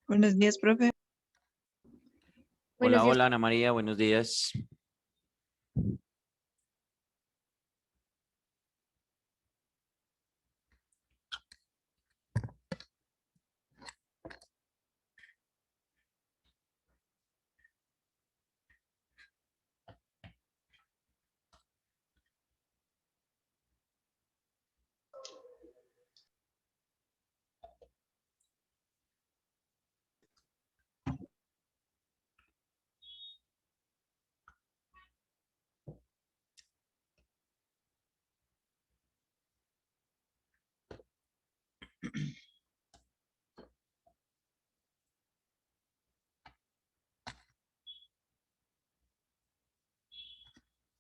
Buenos días, profe. Buenos Hola, días. hola Ana María, buenos días.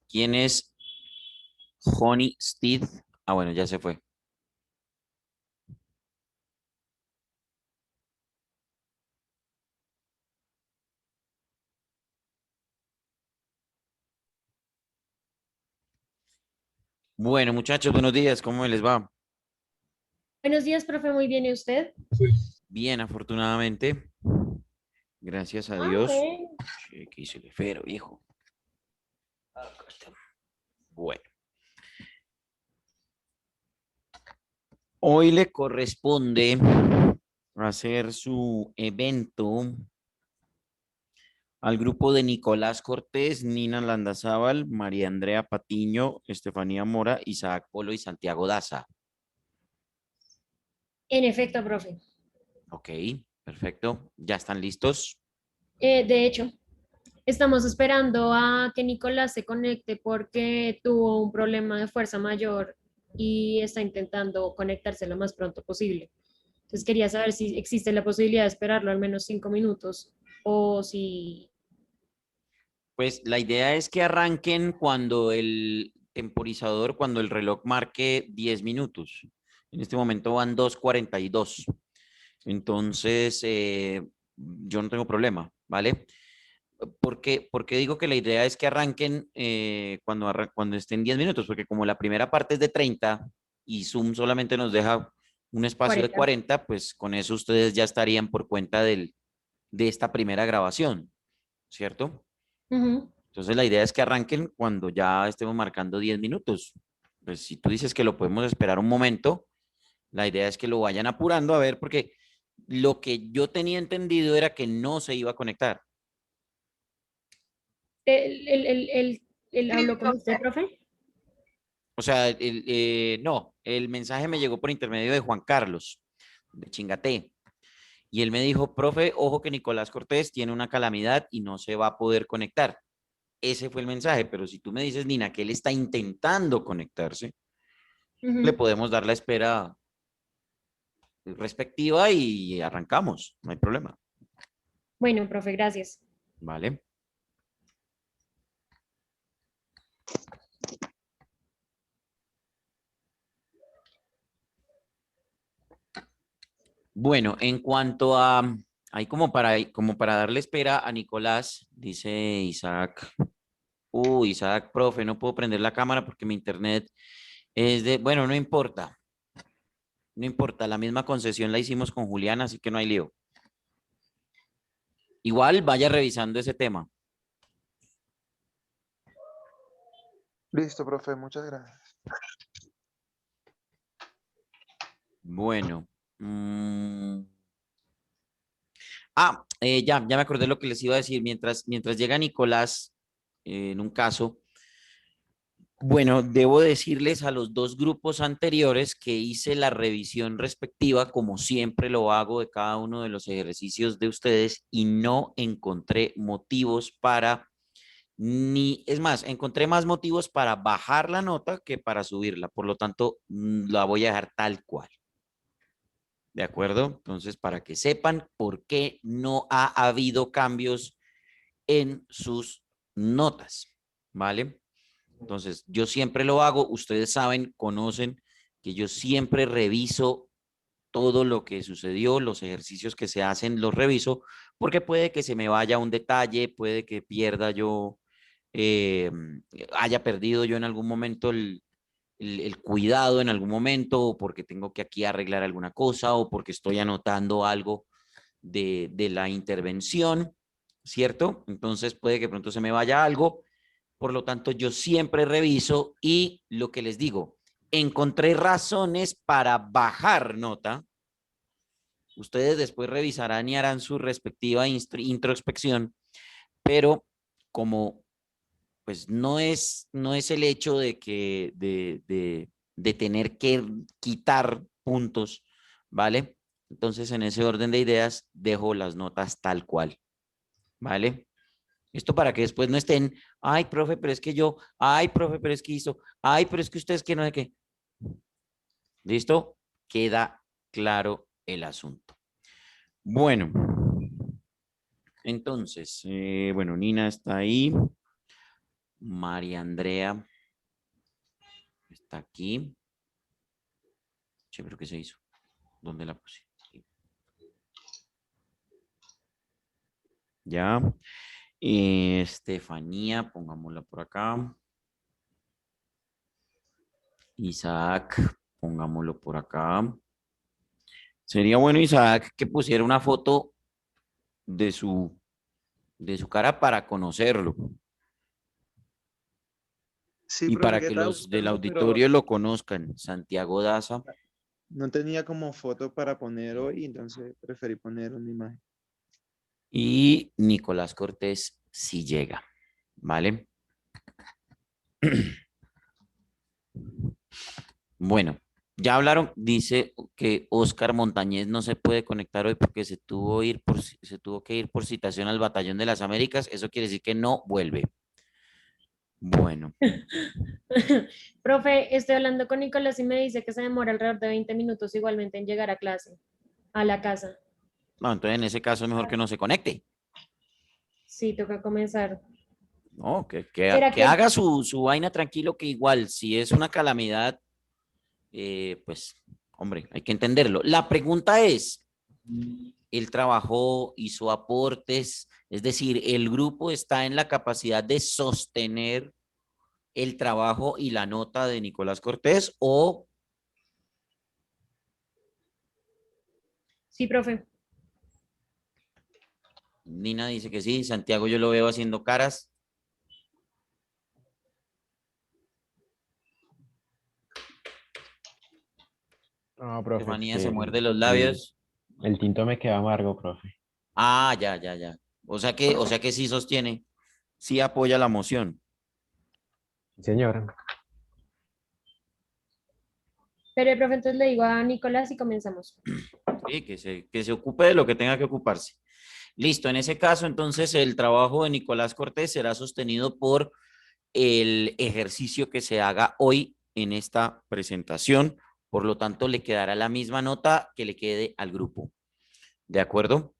¿Quién es Honey Steed? Ah, bueno, ya se fue. Bueno, muchachos, buenos días, ¿cómo les va? Buenos días, profe. Muy bien, ¿y usted? Bien, afortunadamente. Gracias a Ah, Dios. bueno. Che, ¿qué hice el fero, hijo? Acá está. Bueno, hoy le corresponde hacer su evento al grupo de Nicolás Cortés, Nina Landazábal, María Andrea Patiño, Estefanía Mora, Isaac Polo y Santiago Daza. En efecto, profe. Ok, perfecto. ¿Ya están listos? De hecho, estamos esperando a que Nicolás se conecte porque tuvo un problema de fuerza mayor y está intentando conectarse lo más pronto posible. Entonces quería saber si existe la posibilidad de esperarlo al menos 5 minutos o si... Pues la idea es que arranquen cuando el temporizador, cuando el reloj marque 10 minutos. En este momento van 2:42. Entonces, yo no tengo problema, ¿vale? Porque digo que la idea es que arranquen cuando estén 10 minutos, porque como la primera parte es de 30 y Zoom solamente nos deja un espacio de 40. 40, pues con eso ustedes ya estarían por cuenta de esta primera grabación, ¿cierto? Ujú. Entonces la idea es que arranquen cuando ya estemos marcando 10 minutos. Pues si tú dices que lo podemos esperar un momento, la idea es que lo vayan apurando a ver, porque lo que yo tenía entendido era que no se iba a conectar. ¿Él habló con usted, profe? O sea, no, el mensaje me llegó por intermedio de Juan Carlos, de Chingaté. Y él me dijo, profe, ojo que Nicolás Cortés tiene una calamidad y no se va a poder conectar. Ese fue el mensaje, pero si tú me dices, Nina, que él está intentando conectarse, le Ujú. podemos dar la espera respectiva y arrancamos, no hay problema, Bueno, profe, gracias. ¿vale? Bueno, en cuanto a, ahí como para darle espera a Nicolás, dice Isaac, Isaac, profe, no puedo prender la cámara porque mi internet es de, bueno, no importa, no importa, la misma concesión la hicimos con Julián, así que no hay lío. Igual vaya revisando ese tema. Listo, profe, muchas gracias. Bueno. Ya me acordé lo que les iba a decir. Mientras llega Nicolás, en un caso, bueno, debo decirles a los dos grupos anteriores que hice la revisión respectiva, como siempre lo hago de cada uno de los ejercicios de ustedes, y no encontré motivos es más, encontré más motivos para bajar la nota que para subirla. Por lo tanto, la voy a dejar tal cual. ¿De acuerdo? Entonces, para que sepan por qué no ha habido cambios en sus notas, ¿vale? Entonces, yo siempre lo hago, ustedes saben, conocen que yo siempre reviso todo lo que sucedió, los ejercicios que se hacen, los reviso, porque puede que se me vaya un detalle, puede que pierda yo, eh, haya perdido yo en algún momento el cuidado en algún momento, o porque tengo que aquí arreglar alguna cosa, o porque estoy anotando algo de la intervención, ¿cierto? Entonces puede que pronto se me vaya algo. Por lo tanto, yo siempre reviso y lo que les digo, encontré razones para bajar nota. Ustedes después revisarán y harán su respectiva introspección, pero como pues no es el hecho de que de tener que quitar puntos, ¿vale? Entonces, en ese orden de ideas, dejo las notas tal cual, ¿vale? Esto para que después no estén, ay, profe, pero es que yo, ay, profe, pero es que hizo, ay, pero es que ustedes que no sé qué. ¿Listo? Queda claro el asunto. Bueno, entonces, bueno, Nina está ahí. María Andrea está aquí. Che, pero ¿qué se hizo? ¿Dónde la puse? Aquí. Ya. Estefanía, pongámosla por acá. Isaac, pongámoslo por acá. Sería bueno, Isaac, que pusiera una foto de su cara para conocerlo Sí, y profe, para ¿qué que tal? los del Profe, pero auditorio lo conozcan. Santiago Daza no tenía como foto para poner hoy, entonces preferí poner una imagen. y Nicolás Cortés si llega, ¿vale? Bueno, ya hablaron, dice que Óscar Montañez no se puede conectar hoy porque se tuvo que ir por citación al Batallón de las Américas. Eso quiere decir que no vuelve. Bueno, Profe, estoy hablando con Nicolás y me dice que se demora alrededor de 20 minutos igualmente en llegar a clase, a la casa. no, entonces en ese caso es mejor que no se conecte, Sí, toca comenzar. ¿no? Que, ¿Será que que haga su vaina tranquilo, que igual, si es una calamidad, pues, hombre, hay que entenderlo. La pregunta es, él trabajó, hizo aportes, es decir, el grupo está en la capacidad de sostener el trabajo y la nota de Nicolás Cortés o sí, profe? Nina dice que sí, Santiago yo lo veo haciendo caras. No, profe, es Estefanía que se muerde los el, labios. el tinto me queda amargo, profe. Ah, ya, ya, ya. O sea que sí sostiene, sí apoya la moción. Señor, Pero, profe, entonces le digo a Nicolás y comenzamos. Sí, que se ocupe de lo que tenga que ocuparse. Listo, en ese caso, entonces, el trabajo de Nicolás Cortés será sostenido por el ejercicio que se haga hoy en esta presentación. Por lo tanto, le quedará la misma nota que le quede al grupo. ¿De acuerdo?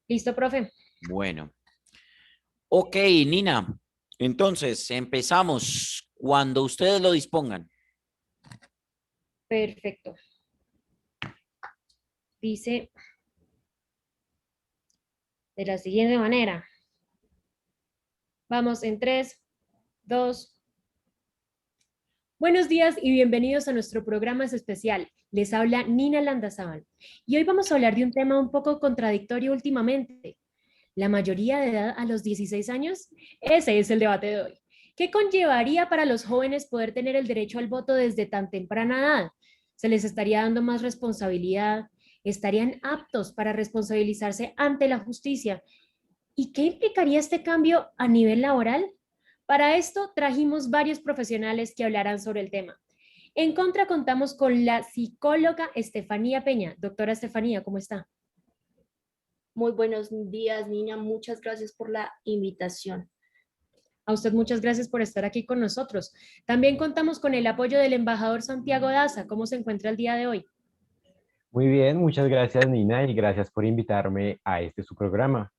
¿Listo, profe? Bueno. Ok, Nina. Entonces, empezamos cuando ustedes lo dispongan. Perfecto. Dice de la siguiente manera. Vamos en 3, 2. Buenos días y bienvenidos a nuestro programa especial. Les habla Nina Landazábal. Y hoy vamos a hablar de un tema un poco contradictorio últimamente. ¿La mayoría de edad a los 16 años? Ese es el debate de hoy. ¿Qué conllevaría para los jóvenes poder tener el derecho al voto desde tan temprana edad? ¿Se les estaría dando más responsabilidad? ¿Estarían aptos para responsabilizarse ante la justicia? ¿Y qué implicaría este cambio a nivel laboral? Para esto trajimos varios profesionales que hablarán sobre el tema. En contra contamos con la psicóloga Estefanía Peña. Doctora Estefanía, ¿cómo está? Muy buenos días, Nina. Muchas gracias por la invitación. A usted muchas gracias por estar aquí con nosotros. También contamos con el apoyo del embajador Santiago Daza. ¿Cómo se encuentra el día de hoy? muy bien, muchas gracias, Nina, y gracias por invitarme a este su programa.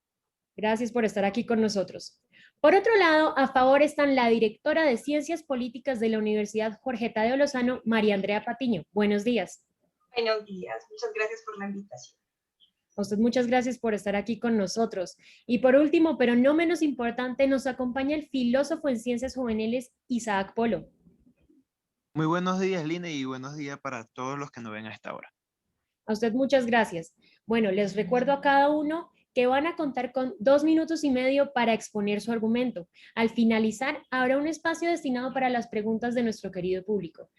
Gracias por estar aquí con nosotros. Por otro lado, a favor están la directora de Ciencias Políticas de la Universidad Jorge Tadeo Lozano, María Andrea Patiño. Buenos días. Buenos días, muchas gracias por la invitación. A usted muchas gracias por estar aquí con nosotros. Y por último, pero no menos importante, nos acompaña el filósofo en ciencias juveniles Isaac Polo. Muy buenos días, Lina, y buenos días para todos los que nos ven a esta hora. A usted muchas gracias. Bueno, les recuerdo a cada uno que van a contar con 2 minutos y medio para exponer su argumento. Al finalizar, habrá un espacio destinado para las preguntas de nuestro querido público.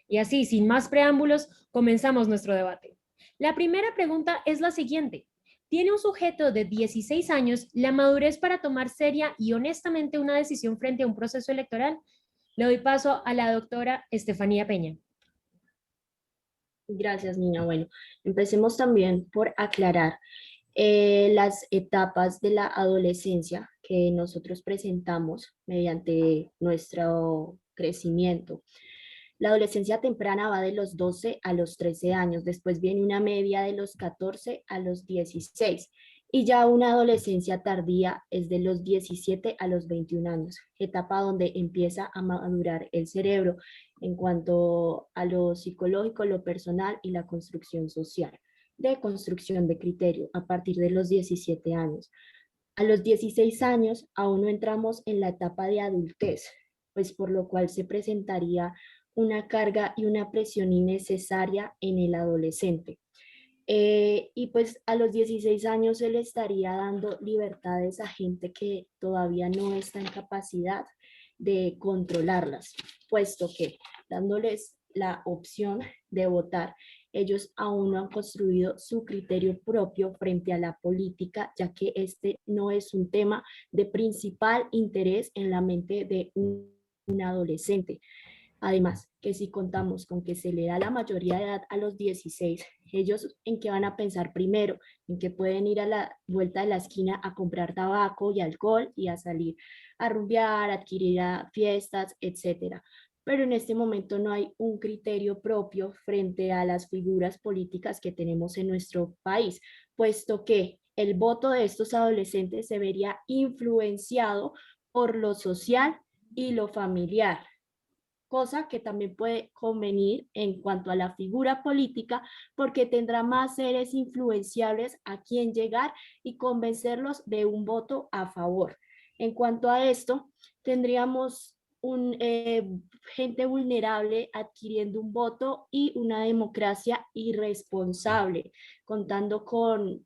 Y así, sin más preámbulos, comenzamos nuestro debate. La primera pregunta es la siguiente. ¿Tiene un sujeto de 16 años la madurez para tomar seria y honestamente una decisión frente a un proceso electoral? Le doy paso a la doctora Estefanía Peña. Gracias, Nina. Bueno, empecemos también por aclarar las etapas de la adolescencia que nosotros presentamos mediante nuestro crecimiento. La adolescencia temprana va de los 12 a los 13 años, después viene una media de los 14 a los 16 y ya una adolescencia tardía es de los 17 a los 21 años, etapa donde empieza a madurar el cerebro en cuanto a lo psicológico, lo personal y la construcción social, de construcción de criterio a partir de los 17 años. A los 16 años aún no entramos en la etapa de adultez, pues por lo cual se presentaría una carga y una presión innecesaria en el adolescente. Y pues a los 16 años se le estaría dando libertades a gente que todavía no está en capacidad de controlarlas, puesto que dándoles la opción de votar, ellos aún no han construido su criterio propio frente a la política, ya que este no es un tema de principal interés en la mente de un adolescente. Además, que si contamos con que se le da la mayoría de edad a los 16, ellos en qué van a pensar primero, en que pueden ir a la vuelta de la esquina a comprar tabaco y alcohol y a salir a rumbear, a adquirir a fiestas, etcétera. Pero en este momento no hay un criterio propio frente a las figuras políticas que tenemos en nuestro país, puesto que el voto de estos adolescentes se vería influenciado por lo social y lo familiar, cosa que también puede convenir en cuanto a la figura política, porque tendrá más seres influenciables a quien llegar y convencerlos de un voto a favor. En cuanto a esto, tendríamos gente vulnerable adquiriendo un voto y una democracia irresponsable, contando con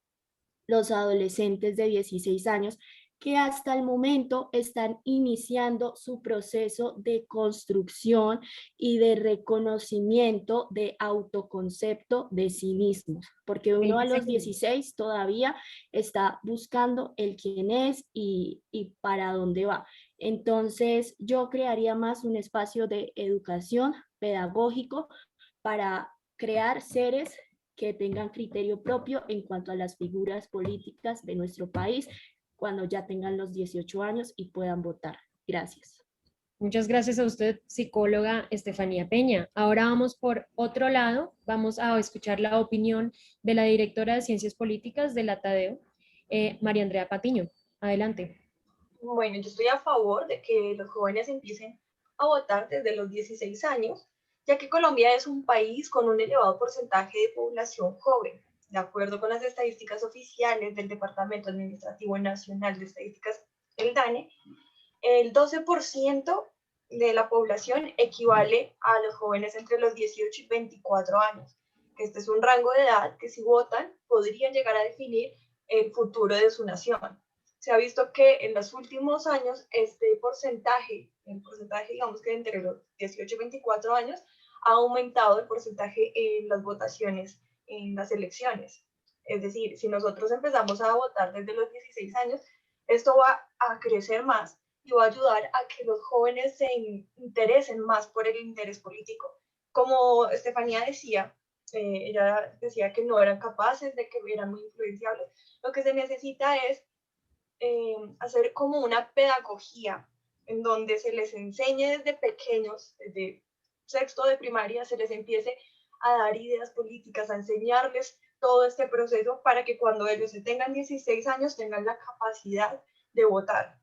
los adolescentes de 16 años que hasta el momento están iniciando su proceso de construcción y de reconocimiento de autoconcepto de sí mismos, porque uno a los 16 todavía está buscando el quién es y para dónde va. Entonces, yo crearía más un espacio de educación pedagógico para crear seres que tengan criterio propio en cuanto a las figuras políticas de nuestro país cuando ya tengan los 18 años y puedan votar. Gracias. Muchas gracias a usted, psicóloga Estefanía Peña. Ahora vamos por otro lado, vamos a escuchar la opinión de la directora de Ciencias Políticas de la Tadeo, María Andrea Patiño. Adelante. Bueno, yo estoy a favor de que los jóvenes empiecen a votar desde los 16 años, ya que Colombia es un país con un elevado porcentaje de población joven. De acuerdo con las estadísticas oficiales del Departamento Administrativo Nacional de Estadísticas, el DANE, el 12% de la población equivale a los jóvenes entre los 18 y 24 años. Este es un rango de edad que si votan podrían llegar a definir el futuro de su nación. Se ha visto que en los últimos años este porcentaje, el porcentaje digamos que entre los 18 y 24 años, ha aumentado el porcentaje en las votaciones en las elecciones. Es decir, si nosotros empezamos a votar desde los 16 años, esto va a crecer más y va a ayudar a que los jóvenes se interesen más por el interés político. Como Estefanía decía, ella decía que no eran capaces, de que eran muy influenciables. Lo que se necesita es hacer como una pedagogía en donde se les enseñe desde pequeños, desde sexto de primaria, se les empiece a dar ideas políticas, a enseñarles todo este proceso para que cuando ellos tengan 16 años tengan la capacidad de votar.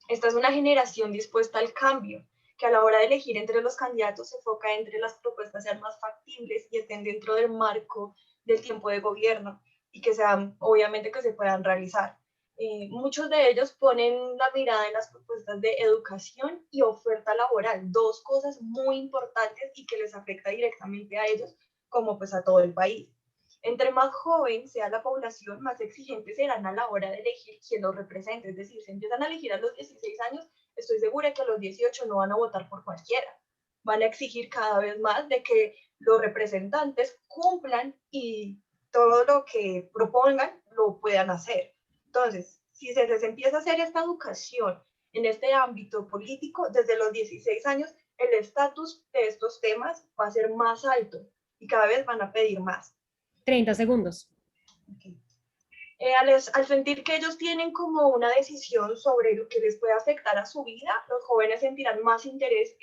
Esta es una generación dispuesta al cambio, que a la hora de elegir entre los candidatos se enfoca entre las propuestas sean más factibles y estén dentro del marco del tiempo de gobierno. y que sean, obviamente, que se puedan realizar. Muchos de ellos ponen la mirada en las propuestas de educación y oferta laboral, dos cosas muy importantes y que les afecta directamente a ellos, como pues a todo el país. Entre más joven sea la población, más exigentes serán a la hora de elegir quién los represente. Es decir, si empiezan a elegir a los 16 años, estoy segura que a los 18 no van a votar por cualquiera. Van a exigir cada vez más de que los representantes cumplan y todo lo que propongan lo puedan hacer. Entonces, si se les empieza a hacer esta educación en este ámbito político, desde los 16 años, el estatus de estos temas va a ser más alto y cada vez van a pedir más. 30 segundos. Okay. Al sentir que ellos tienen como una decisión sobre lo que les puede afectar a su vida, los jóvenes sentirán más interés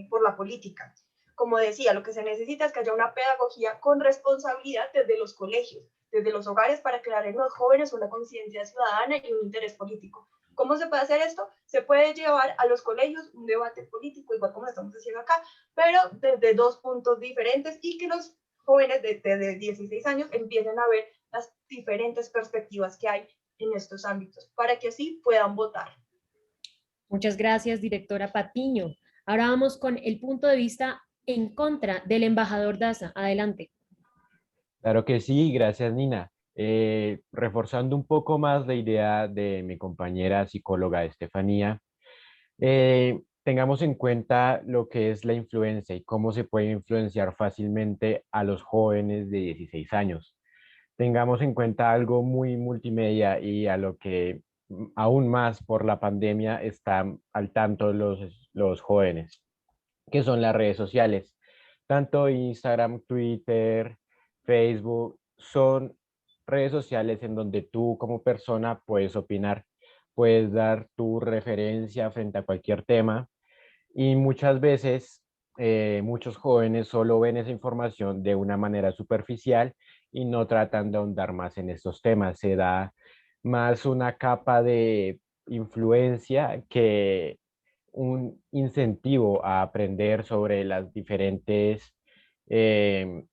por la política. Como decía, lo que se necesita es que haya una pedagogía con responsabilidad desde los colegios, desde los hogares, para crear en los jóvenes una conciencia ciudadana y un interés político. ¿Cómo se puede hacer esto? Se puede llevar a los colegios un debate político, igual como lo estamos haciendo acá, pero desde dos puntos diferentes, y que los jóvenes de 16 años empiecen a ver las diferentes perspectivas que hay en estos ámbitos, para que así puedan votar. Muchas gracias, directora Patiño. Ahora vamos con el punto de vista en contra del embajador Daza. Adelante. Claro que sí, gracias Nina. Reforzando un poco más la idea de mi compañera psicóloga Estefanía, tengamos en cuenta lo que es la influencia y cómo se puede influenciar fácilmente a los jóvenes de 16 años. Tengamos en cuenta algo muy multimedia y a lo que aún más por la pandemia están al tanto los jóvenes, que son las redes sociales. Tanto Instagram, Twitter, Facebook, son redes sociales en donde tú como persona puedes opinar, puedes dar tu referencia frente a cualquier tema y muchas veces muchos jóvenes solo ven esa información de una manera superficial y no tratan de ahondar más en estos temas. Se da más una capa de influencia que un incentivo a aprender sobre las diferentes eh,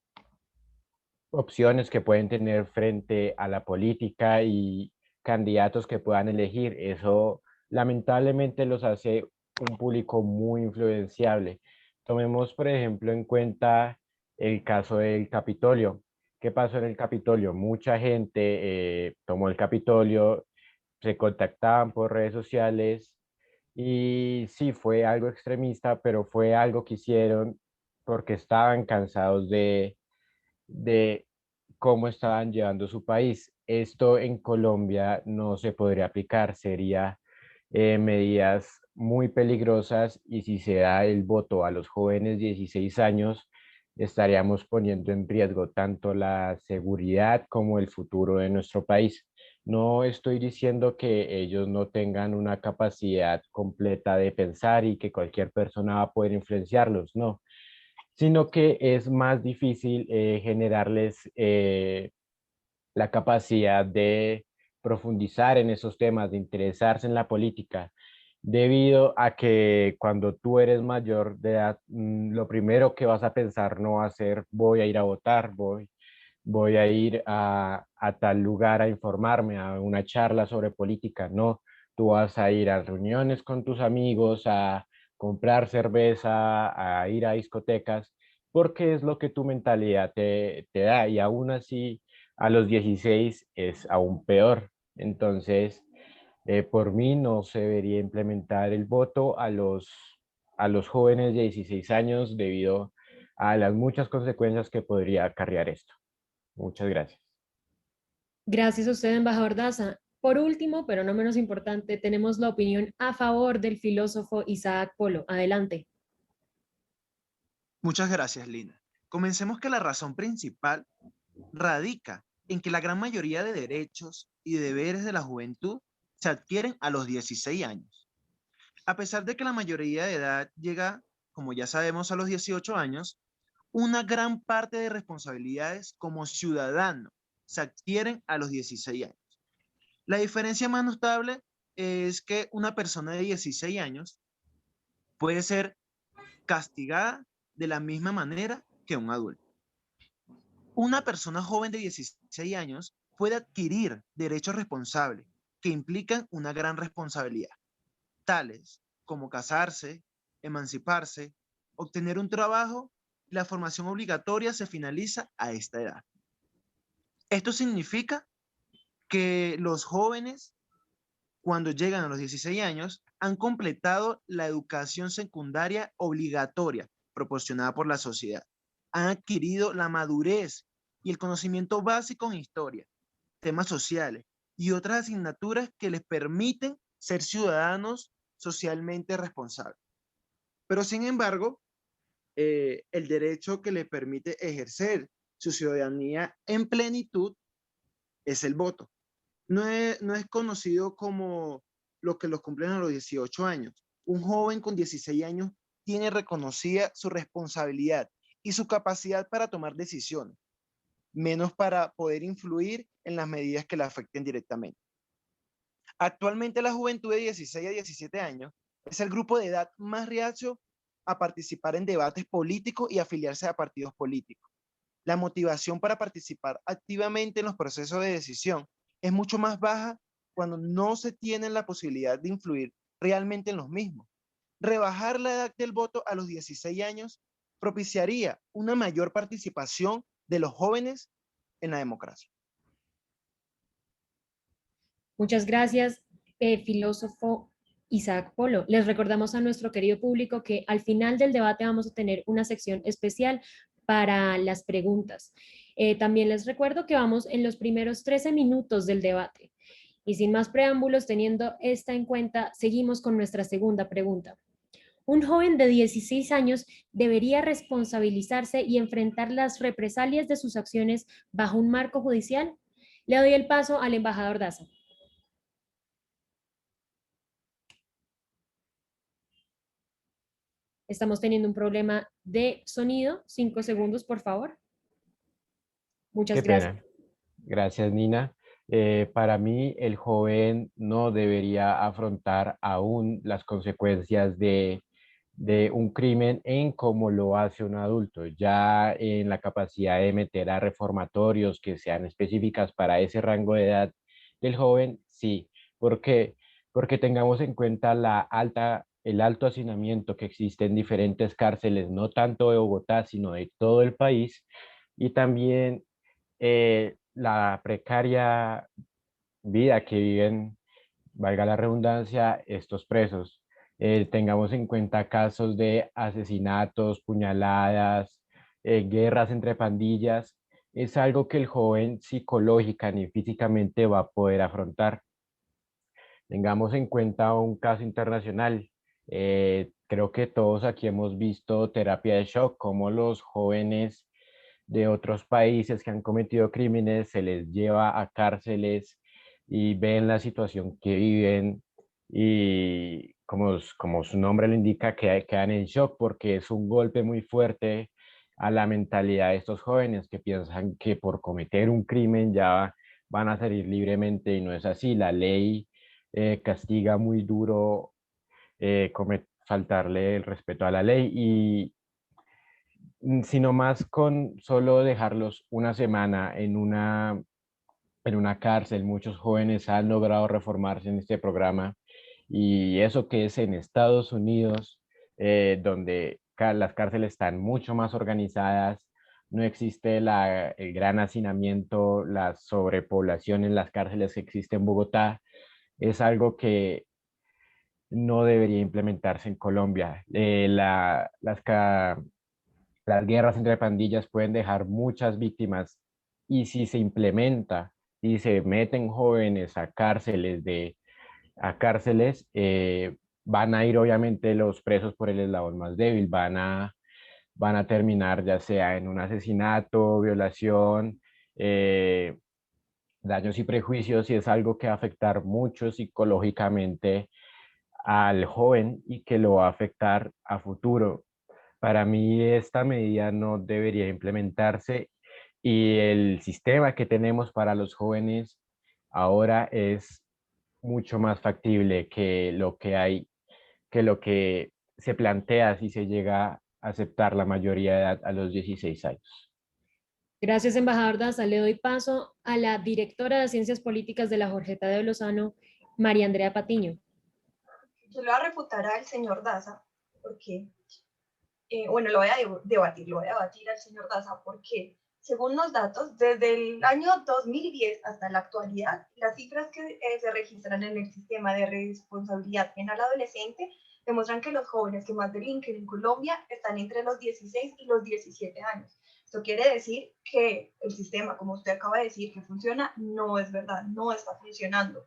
opciones que pueden tener frente a la política y candidatos que puedan elegir. Eso lamentablemente los hace un público muy influenciable. Tomemos, por ejemplo, en cuenta el caso del Capitolio. ¿Qué pasó en el Capitolio? Mucha gente tomó el Capitolio, se contactaban por redes sociales y sí, fue algo extremista, pero fue algo que hicieron porque estaban cansados de cómo estaban llevando su país. Esto en Colombia no se podría aplicar, sería medidas muy peligrosas y si se da el voto a los jóvenes 16 años, estaríamos poniendo en riesgo tanto la seguridad como el futuro de nuestro país. No estoy diciendo que ellos no tengan una capacidad completa de pensar y que cualquier persona va a poder influenciarlos, no, sino que es más difícil generarles la capacidad de profundizar en esos temas, de interesarse en la política, debido a que cuando tú eres mayor de edad, lo primero que vas a pensar no va a ser voy a ir a votar, voy a ir a tal lugar a informarme, a una charla sobre política, no, tú vas a ir a reuniones con tus amigos, a comprar cerveza, a ir a discotecas, porque es lo que tu mentalidad te da y aún así a los 16 es aún peor. Entonces, por mí no se debería implementar el voto a los jóvenes de 16 años debido a las muchas consecuencias que podría acarrear esto. Muchas gracias. Gracias a usted, embajador Daza. Por último, pero no menos importante, tenemos la opinión a favor del filósofo Isaac Polo. Adelante. Muchas gracias, Lina. Comencemos que la razón principal radica en que la gran mayoría de derechos y deberes de la juventud se adquieren a los 16 años. A pesar de que la mayoría de edad llega, como ya sabemos, a los 18 años, una gran parte de responsabilidades como ciudadano se adquieren a los 16 años. La diferencia más notable es que una persona de 16 años puede ser castigada de la misma manera que un adulto. Una persona joven de 16 años puede adquirir derechos responsables que implican una gran responsabilidad, tales como casarse, emanciparse, obtener un trabajo. La formación obligatoria se finaliza a esta edad. Esto significa que los jóvenes, cuando llegan a los 16 años, han completado la educación secundaria obligatoria proporcionada por la sociedad. Han adquirido la madurez y el conocimiento básico en historia, temas sociales y otras asignaturas que les permiten ser ciudadanos socialmente responsables. Pero sin embargo, el derecho que les permite ejercer su ciudadanía en plenitud es el voto. No es conocido como los que los cumplen a los 18 años. Un joven con 16 años tiene reconocida su responsabilidad y su capacidad para tomar decisiones, menos para poder influir en las medidas que le afecten directamente. Actualmente la juventud de 16 a 17 años es el grupo de edad más reacio a participar en debates políticos y afiliarse a partidos políticos. La motivación para participar activamente en los procesos de decisión es mucho más baja cuando no se tiene la posibilidad de influir realmente en los mismos. Rebajar la edad del voto a los 16 años propiciaría una mayor participación de los jóvenes en la democracia. Muchas gracias, filósofo Isaac Polo. Les recordamos a nuestro querido público que al final del debate vamos a tener una sección especial para las preguntas. También les recuerdo que vamos en los primeros 13 minutos del debate. Y sin más preámbulos, teniendo esta en cuenta, seguimos con nuestra segunda pregunta. ¿Un joven de 16 años debería responsabilizarse y enfrentar las represalias de sus acciones bajo un marco judicial? Le doy el paso al embajador Daza. Estamos teniendo un problema de sonido. 5 segundos, por favor. Muchas Qué gracias. pena. Gracias, Nina. Para mí, el joven no debería afrontar aún las consecuencias de un crimen en como lo hace un adulto, ya en la capacidad de meter a reformatorios que sean específicas para ese rango de edad del joven, sí, porque, porque tengamos en cuenta el alto hacinamiento que existe en diferentes cárceles, no tanto de Bogotá, sino de todo el país, y también la precaria vida que viven, valga la redundancia, estos presos. Tengamos en cuenta casos de asesinatos, puñaladas, guerras entre pandillas. Es algo que el joven psicológica ni físicamente va a poder afrontar. Tengamos en cuenta un caso internacional. Creo que todos aquí hemos visto terapia de shock, cómo los jóvenes de otros países que han cometido crímenes se les lleva a cárceles y ven la situación que viven y como su nombre lo indica, que quedan en shock porque es un golpe muy fuerte a la mentalidad de estos jóvenes que piensan que por cometer un crimen ya van a salir libremente y no es así. La ley castiga muy duro faltarle el respeto a la ley y sino más con solo dejarlos una semana en una cárcel. Muchos jóvenes han logrado reformarse en este programa y eso que es en Estados Unidos, donde las cárceles están mucho más organizadas, no existe el gran hacinamiento, la sobrepoblación en las cárceles que existe en Bogotá, es algo que no debería implementarse en Colombia. Las guerras entre pandillas pueden dejar muchas víctimas y si se implementa y se meten jóvenes a cárceles, van a ir obviamente los presos por el eslabón más débil, van a terminar ya sea en un asesinato, violación, daños y prejuicios y es algo que va a afectar mucho psicológicamente al joven y que lo va a afectar a futuro. Para mí esta medida no debería implementarse y el sistema que tenemos para los jóvenes ahora es mucho más factible que lo que se plantea si se llega a aceptar la mayoría de edad a los 16 años. Gracias, embajador Daza. Le doy paso a la directora de Ciencias Políticas de la Jorgeta de Lozano, María Andrea Patiño. Yo le voy a refutar al señor Daza, porque, bueno, lo voy a debatir al señor Daza, porque según los datos, desde el año 2010 hasta la actualidad, las cifras que se registran en el sistema de responsabilidad penal adolescente demuestran que los jóvenes que más delinquen en Colombia están entre los 16 y los 17 años. Esto quiere decir que el sistema, como usted acaba de decir, que funciona, no es verdad, no está funcionando.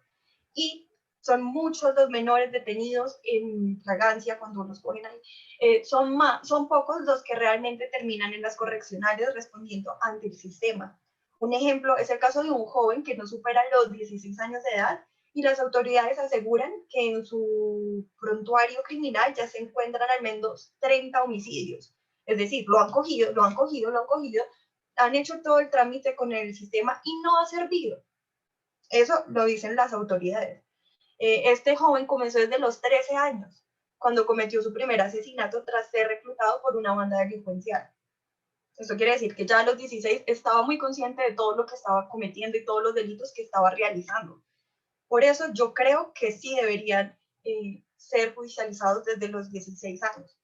Y son muchos los menores detenidos en fragancia cuando los cogen ahí. Son pocos los que realmente terminan en las correccionales respondiendo ante el sistema. Un ejemplo es el caso de un joven que no supera los 16 años de edad y las autoridades aseguran que en su prontuario criminal ya se encuentran al menos 30 homicidios. Es decir, lo han cogido, han hecho todo el trámite con el sistema y no ha servido. Eso lo dicen las autoridades. Este joven comenzó desde los 13 años, cuando cometió su primer asesinato tras ser reclutado por una banda delincuencial. Esto quiere decir que ya a los 16 estaba muy consciente de todo lo que estaba cometiendo y todos los delitos que estaba realizando. Por eso yo creo que sí deberían ser judicializados desde los 16 años.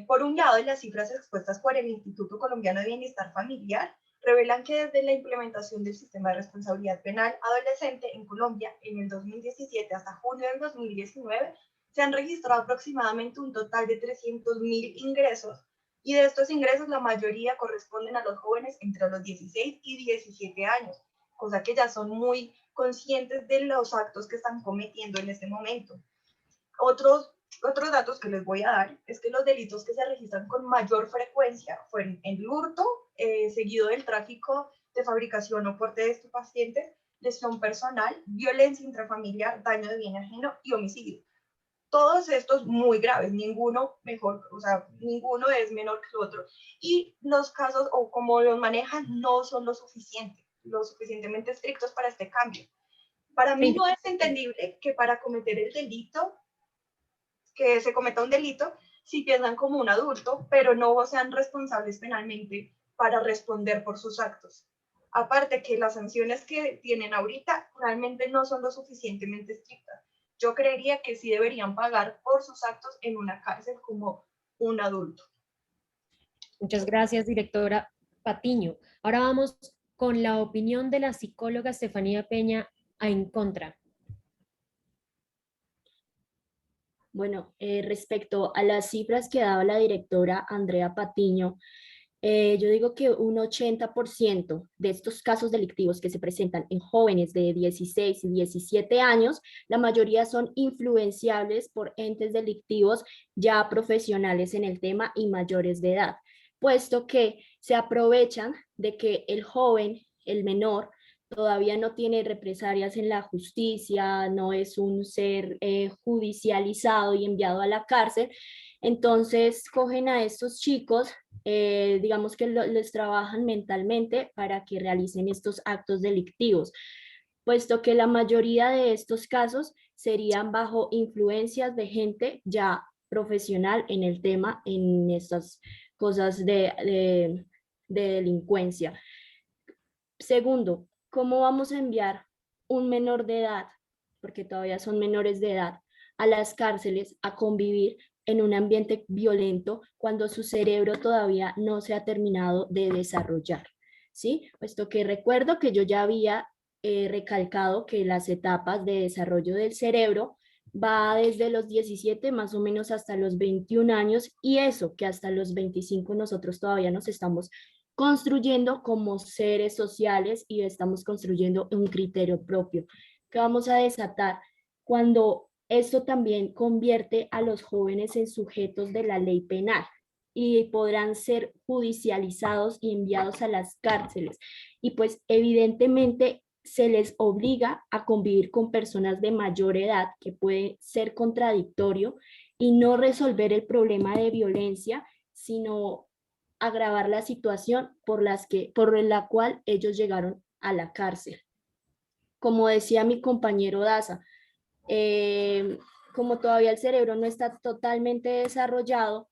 Por un lado, las cifras expuestas por el Instituto Colombiano de Bienestar Familiar revelan que desde la implementación del sistema de responsabilidad penal adolescente en Colombia en el 2017 hasta junio del 2019, se han registrado aproximadamente un total de 300.000 ingresos, y de estos ingresos la mayoría corresponden a los jóvenes entre los 16 y 17 años, cosa que ya son muy conscientes de los actos que están cometiendo en este momento. Otros datos que les voy a dar es que los delitos que se registran con mayor frecuencia fueron el hurto, seguido del tráfico de fabricación o porte de estupefacientes, lesión personal, violencia intrafamiliar, daño de bien ajeno y homicidio. Todos estos muy graves, ninguno es menor que el otro. Y los casos, o como los manejan, no son lo suficientemente estrictos para este cambio. Para mí no es entendible que para cometer el delito, que se cometa un delito, si piensan como un adulto, pero no sean responsables penalmente para responder por sus actos. Aparte que las sanciones que tienen ahorita realmente no son lo suficientemente estrictas. Yo creería que sí deberían pagar por sus actos en una cárcel como un adulto. Muchas gracias, directora Patiño. Ahora vamos con la opinión de la psicóloga Estefanía Peña en contra. Bueno, respecto a las cifras que daba la directora Andrea Patiño, yo digo que un 80% de estos casos delictivos que se presentan en jóvenes de 16 y 17 años, la mayoría son influenciables por entes delictivos ya profesionales en el tema y mayores de edad, puesto que se aprovechan de que el joven, el menor, todavía no tiene represalias en la justicia, no es un ser judicializado y enviado a la cárcel. Entonces cogen a estos chicos, digamos que les trabajan mentalmente para que realicen estos actos delictivos, puesto que la mayoría de estos casos serían bajo influencias de gente ya profesional en el tema, en estas cosas de delincuencia. Segundo, ¿cómo vamos a enviar un menor de edad, porque todavía son menores de edad, a las cárceles a convivir en un ambiente violento cuando su cerebro todavía no se ha terminado de desarrollar? ¿Sí? Puesto que recuerdo que yo ya había recalcado que las etapas de desarrollo del cerebro va desde los 17 más o menos hasta los 21 años, y eso que hasta los 25 nosotros todavía nos estamos construyendo como seres sociales y estamos construyendo un criterio propio que vamos a desatar cuando esto también convierte a los jóvenes en sujetos de la ley penal y podrán ser judicializados y enviados a las cárceles. Y pues evidentemente se les obliga a convivir con personas de mayor edad, que puede ser contradictorio y no resolver el problema de violencia, sino agravar la situación por la cual ellos llegaron a la cárcel. Como decía mi compañero Daza, como todavía el cerebro no está totalmente desarrollado,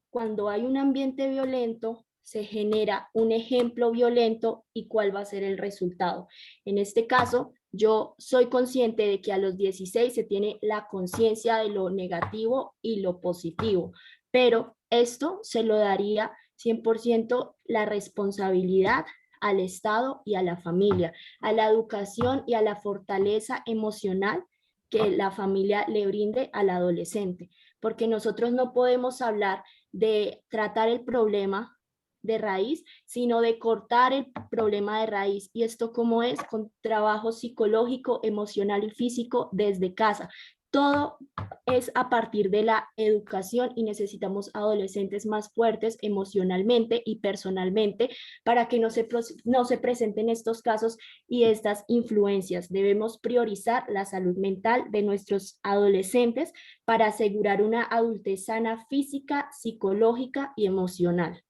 cuando hay un ambiente violento, se genera un ejemplo violento y cuál va a ser el resultado. En este caso, yo soy consciente de que a los 16 se tiene la conciencia de lo negativo y lo positivo, pero esto se lo daría 100% la responsabilidad al Estado y a la familia, a la educación y a la fortaleza emocional que la familia le brinde al adolescente, porque nosotros no podemos hablar de tratar el problema de raíz, sino de cortar el problema de raíz. ¿Y esto cómo es? Con trabajo psicológico, emocional y físico desde casa. Todo es a partir de la educación y necesitamos adolescentes más fuertes emocionalmente y personalmente para que no se presenten estos casos y estas influencias. Debemos priorizar la salud mental de nuestros adolescentes para asegurar una adultez sana física, psicológica y emocional.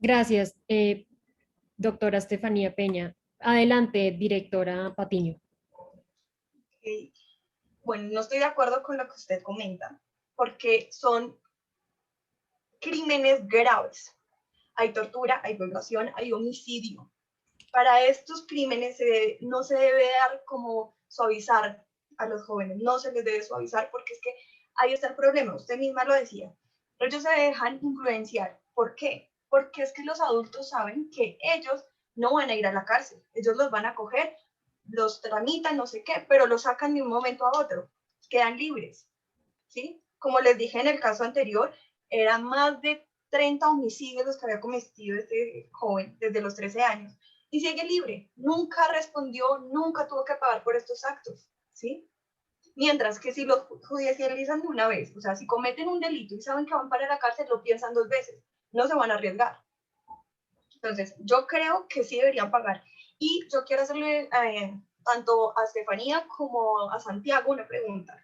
Gracias, doctora Estefanía Peña. Adelante, directora Patiño. Ok. Bueno, no estoy de acuerdo con lo que usted comenta, porque son crímenes graves. Hay tortura, hay violación, hay homicidio. Para estos crímenes no se debe dar como suavizar a los jóvenes, no se les debe suavizar porque es que ahí está el problema, usted misma lo decía. Ellos se dejan influenciar. ¿Por qué? Porque es que los adultos saben que ellos no van a ir a la cárcel, ellos los van a coger, los tramitan, no sé qué, pero los sacan de un momento a otro, quedan libres, ¿sí? Como les dije en el caso anterior, eran más de 30 homicidios los que había cometido este joven desde los 13 años y sigue libre, nunca respondió, nunca tuvo que pagar por estos actos, ¿sí? Mientras que si los judicializan de una vez, o sea, si cometen un delito y saben que van para la cárcel, lo piensan 2 veces, no se van a arriesgar. Entonces, yo creo que sí deberían pagar. Y yo quiero hacerle tanto a Estefanía como a Santiago una pregunta.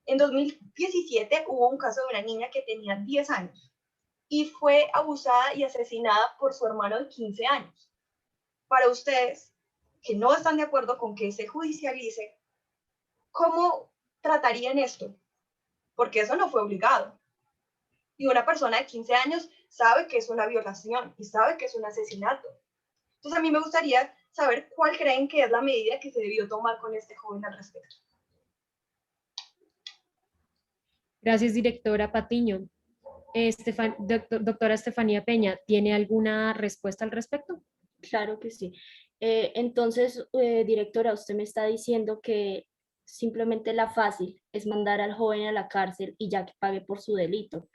En 2017 hubo un caso de una niña que tenía 10 años y fue abusada y asesinada por su hermano de 15 años. Para ustedes, que no están de acuerdo con que se judicialice, ¿cómo tratarían esto? Porque eso no fue obligado. Y una persona de 15 años sabe que es una violación y sabe que es un asesinato. Entonces a mí me gustaría saber cuál creen que es la medida que se debió tomar con este joven al respecto. Gracias, directora Patiño. Doctora Estefanía Peña, ¿tiene alguna respuesta al respecto? Claro que sí. Entonces, directora, usted me está diciendo que simplemente la fácil es mandar al joven a la cárcel y ya que pague por su delito.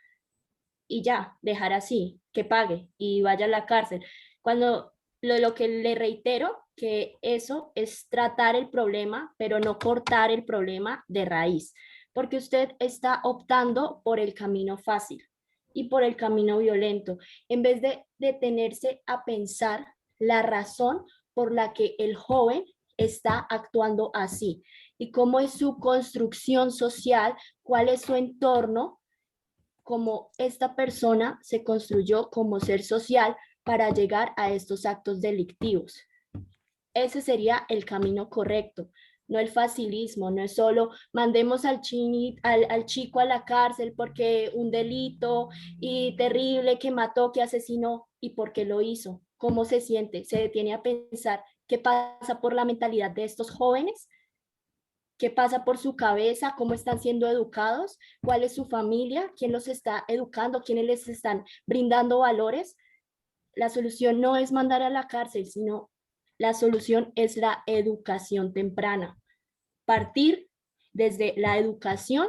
Y ya, dejar así, que pague y vaya a la cárcel. Cuando lo que le reitero, que eso es tratar el problema, pero no cortar el problema de raíz, porque usted está optando por el camino fácil y por el camino violento, en vez de detenerse a pensar la razón por la que el joven está actuando así y cómo es su construcción social, cuál es su entorno, cómo esta persona se construyó como ser social para llegar a estos actos delictivos. Ese sería el camino correcto, no el facilismo, no es solo mandemos al chico a la cárcel porque un delito y terrible que mató, que asesinó y por qué lo hizo, cómo se siente, se detiene a pensar qué pasa por la mentalidad de estos jóvenes, qué pasa por su cabeza, cómo están siendo educados, cuál es su familia, quién los está educando, quiénes les están brindando valores. La solución no es mandar a la cárcel, sino la solución es la educación temprana. Partir desde la educación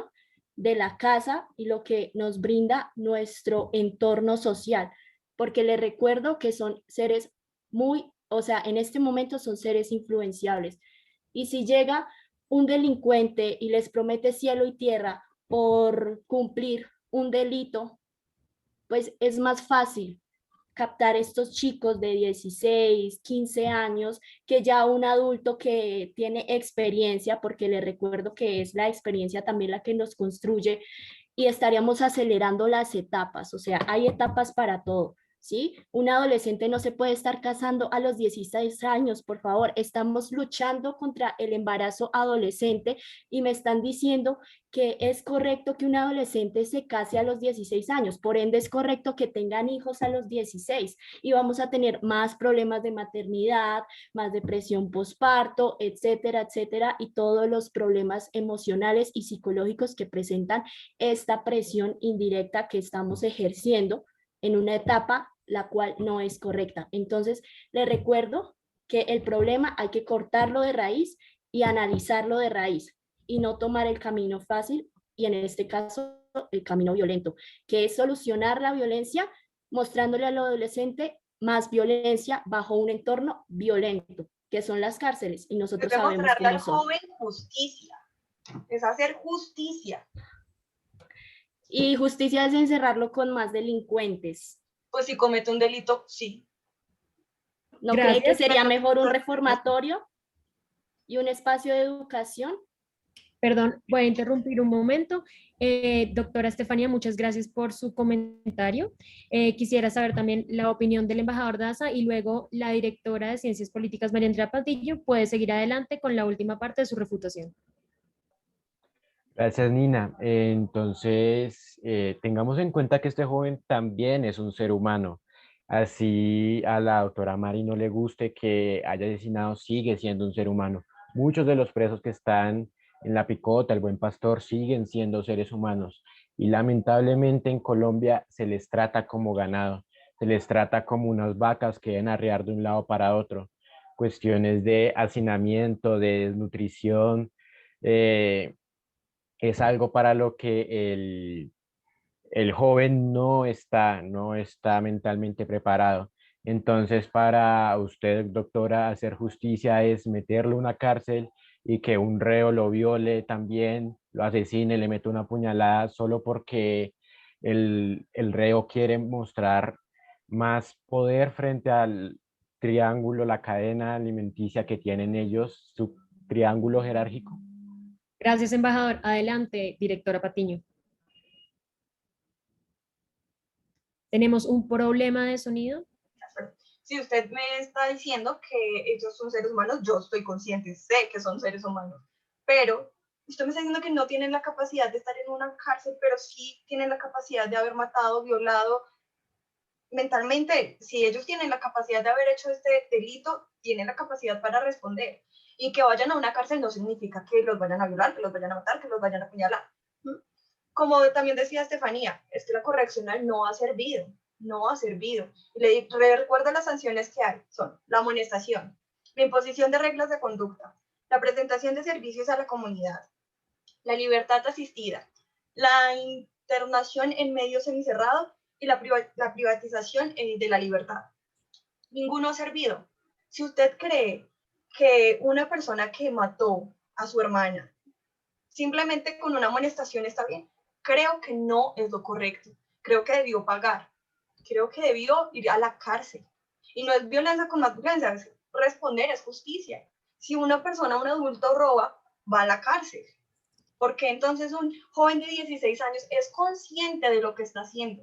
de la casa y lo que nos brinda nuestro entorno social, porque les recuerdo que son seres en este momento son seres influenciables. Y si llega un delincuente y les promete cielo y tierra por cumplir un delito, pues es más fácil captar estos chicos de 16, 15 años, que ya un adulto que tiene experiencia, porque le recuerdo que es la experiencia también la que nos construye, y estaríamos acelerando las etapas, o sea, hay etapas para todo. ¿sí? Un adolescente no se puede estar casando a los 16 años, por favor. Estamos luchando contra el embarazo adolescente y me están diciendo que es correcto que un adolescente se case a los 16 años, por ende es correcto que tengan hijos a los 16 y vamos a tener más problemas de maternidad, más depresión postparto, etcétera, etcétera, y todos los problemas emocionales y psicológicos que presentan esta presión indirecta que estamos ejerciendo en una etapa la cual no es correcta. Entonces, le recuerdo que el problema hay que cortarlo de raíz y analizarlo de raíz y no tomar el camino fácil y en este caso el camino violento, que es solucionar la violencia mostrándole al adolescente más violencia bajo un entorno violento, que son las cárceles, y nosotros Es sabemos demostrarle cómo al son. joven justicia, es hacer justicia. Y justicia es encerrarlo con más delincuentes. Pues si comete un delito, sí. ¿No Gracias. cree que sería Pero- mejor un reformatorio y un espacio de educación? Perdón, voy a interrumpir un momento. Doctora Estefanía, muchas gracias por su comentario. Quisiera saber también la opinión del embajador Daza y luego la directora de Ciencias Políticas, María Andrea Padillo, puede seguir adelante con la última parte de su refutación. Gracias, Nina. Entonces, tengamos en cuenta que este joven también es un ser humano. Así a la doctora Mari no le guste que haya asesinado, sigue siendo un ser humano. Muchos de los presos que están en la Picota, el Buen Pastor, siguen siendo seres humanos. Y lamentablemente en Colombia se les trata como ganado, se les trata como unas vacas que deben arrear de un lado para otro. Cuestiones de hacinamiento, de desnutrición. eh, es algo para lo que el joven no está mentalmente preparado. Entonces, para usted, doctora, hacer justicia es meterlo en una cárcel y que un reo lo viole también, lo asesine, le mete una puñalada solo porque el reo quiere mostrar más poder frente al triángulo, la cadena alimenticia que tienen ellos, su triángulo jerárquico. Gracias, embajador. Adelante, directora Patiño. Tenemos un problema de sonido. Si usted me está diciendo que ellos son seres humanos, yo estoy consciente, sé que son seres humanos, pero usted me está diciendo que no tienen la capacidad de estar en una cárcel, pero sí tienen la capacidad de haber matado, violado. Mentalmente, si ellos tienen la capacidad de haber hecho este delito, tienen la capacidad para responder. Y que vayan a una cárcel no significa que los vayan a violar, que los vayan a matar, que los vayan a apuñalar. Como también decía Estefanía, es que la correccional no ha servido, no ha servido. Y le recuerdo las sanciones que hay, son la amonestación, la imposición de reglas de conducta, la presentación de servicios a la comunidad, la libertad asistida, la internación en medio semicerrado y la privatización de la libertad. Ninguno ha servido. Si usted cree que una persona que mató a su hermana simplemente con una amonestación está bien, creo que no es lo correcto. Creo que debió pagar. Creo que debió ir a la cárcel. Y no es violencia con más violencia, es responder, es justicia. Si una persona, un adulto roba, va a la cárcel. Porque entonces un joven de 16 años es consciente de lo que está haciendo.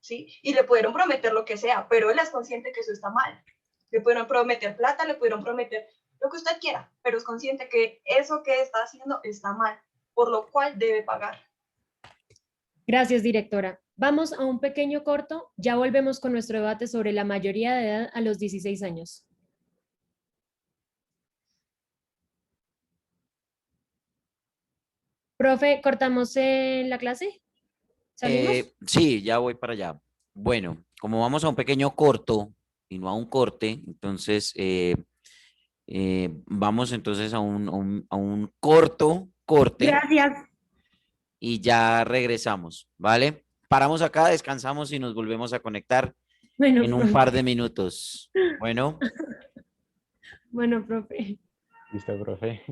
¿Sí? Y le pudieron prometer lo que sea, pero él es consciente que eso está mal. Le pudieron prometer plata, le pudieron prometer lo que usted quiera, pero es consciente que eso que está haciendo está mal, por lo cual debe pagar. Gracias, directora. Vamos a un pequeño corto. Ya volvemos con nuestro debate sobre la mayoría de edad a los 16 años. Profe, ¿cortamos la clase? ¿Salimos? Sí, ya voy para allá. Bueno, como vamos a un pequeño corto y no a un corte, entonces vamos entonces a un corto corte Gracias. y ya regresamos, ¿vale? Paramos acá, descansamos y nos volvemos a conectar Bueno, en un profe. par de minutos. Bueno. Bueno, profe. Listo, profe.